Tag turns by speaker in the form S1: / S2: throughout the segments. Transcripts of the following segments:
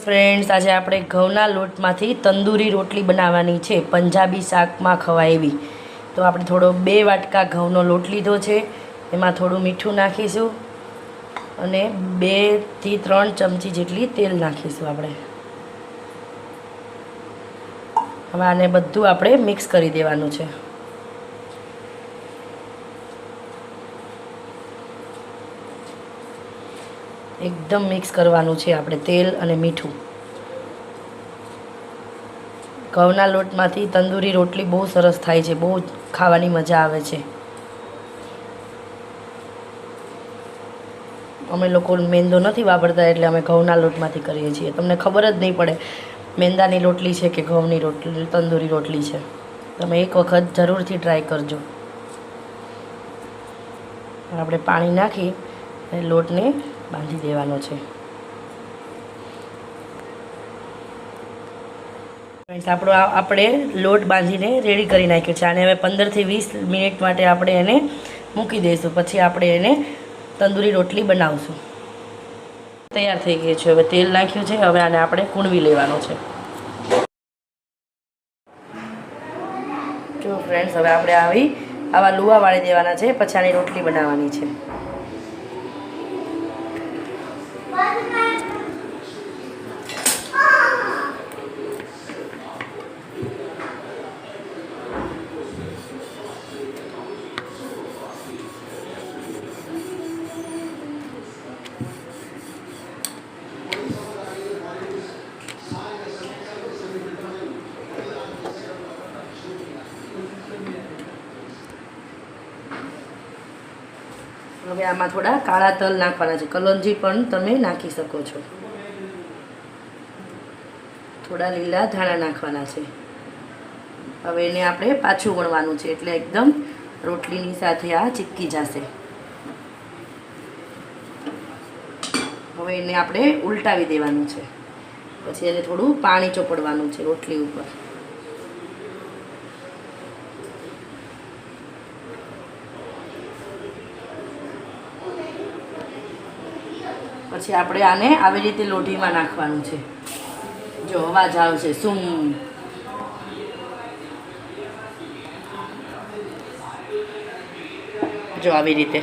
S1: Friends आज આપણે ઘઉંના લોટમાંથી તંદૂરી રોટલી બનાવવાની છે પંજાબી શાકમાં ખવાય એવી। તો આપણે થોડો 2 વાટકા ઘઉંનો લોટ લીધો છે, એમાં થોડું મીઠું નાખીશું અને 2 થી 3 ચમચી જેટલી તેલ નાખીશું આપણે। હવે આને બધું આપણે મિક્સ કરી દેવાનું છે। एकदम मिक्स करवानुं छे आपणे तेल अने मीठुं। घऊना लोटमांथी तंदूरी रोटली बहुत सरस थाय छे, बहुत खावानी मजा आवे छे। अमे लोको मेंदो नथी वापरता एटले अमे घऊना लोटमांथी करीए छीए। तमने खबर ज नहीं पड़े मेंदानी रोटली छे के घऊनी रोटली तंदूरी रोटली छे। तमे एक वखत जरूरथी ट्राय करजो। आपणे पाणी नाखी लोटने बांधी देवानो छे। फ्रेंड्स આપણે લોટ બાંધીને રેડી કરી નાખ્યો છે। આને હવે 15 થી 20 મિનિટ માટે આપણે એને મૂકી દઈશું, પછી આપણે એને તંદૂરી રોટલી બનાવશું। તૈયાર થઈ ગઈ છે। હવે તેલ નાખ્યું છે, હવે આને આપણે કૂણવી લેવાનો છે। જો ફ્રેન્ડ્સ હવે આપણે આવા લુવા વાળી દેવાના છે, પછી આની રોટલી બનાવવાની છે। હવે આમાં થોડા કાળા તલ નાખવાના છે, કલોંજી પણ તમે નાખી શકો છો। થોડા લીલા ધાણા નાખવાના છે। હવે એને આપણે પાછું વણવાનું છે, એટલે એકદમ રોટલીની સાથે આ ચીપકી જશે। હવે એને આપણે ઉલટાવી દેવાનું છે, પછી એને થોડું પાણી ચોપડવાનું છે રોટલી ઉપર। પછી આપણે આને આવી રીતે લોઢીમાં નાખવાનું છે। જો અવાજ આવશે સુમ, જો આવી રીતે।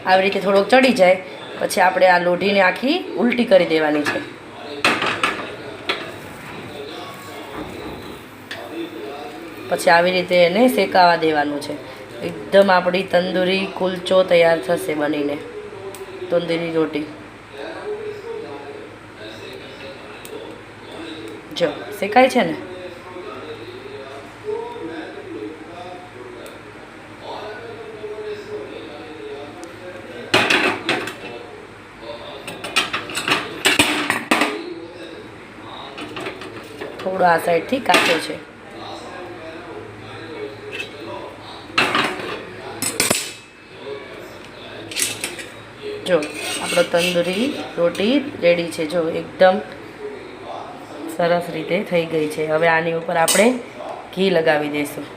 S1: આવી રીતે થોડોક ચડી જાય પછી આપણે આ લોઢીને આખી ઉલટી કરી દેવાની છે। પછી આવી રીતે એને શેકાવા દેવાનું છે। એકદમ આપણી તંદૂરી કુલચો તૈયાર થશે બનીને, તંદૂરી રોટી। જો શેકાય છે ને। થોડો આ સાઈડથી કાચો છે। जो आपणो तंदूरी रोटी रेडी है। जो एकदम सरस रीते थई गई है। हवे आनी उपर आपणे घी लगावी देशुं।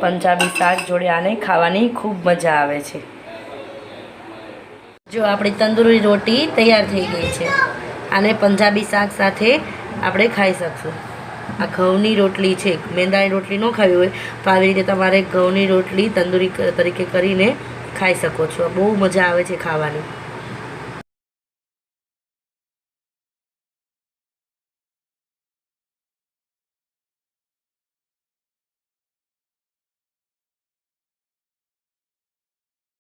S1: पंजाबी शाक जोड़े आने खावानी खूब मजा आवे छे। जो आपणी तंदूरी रोटी तैयार थई गई है। आने पंजाबी शाक साथे आपणे खाई शकशुं। आ घऊनी रोटली है, मेंदानी रोटली न खावी होय तो आवी रीते तमारे घऊनी रोटली तंदूरी तरीके करीने खाई शको छो। बहु मजा आवे छे खावानी।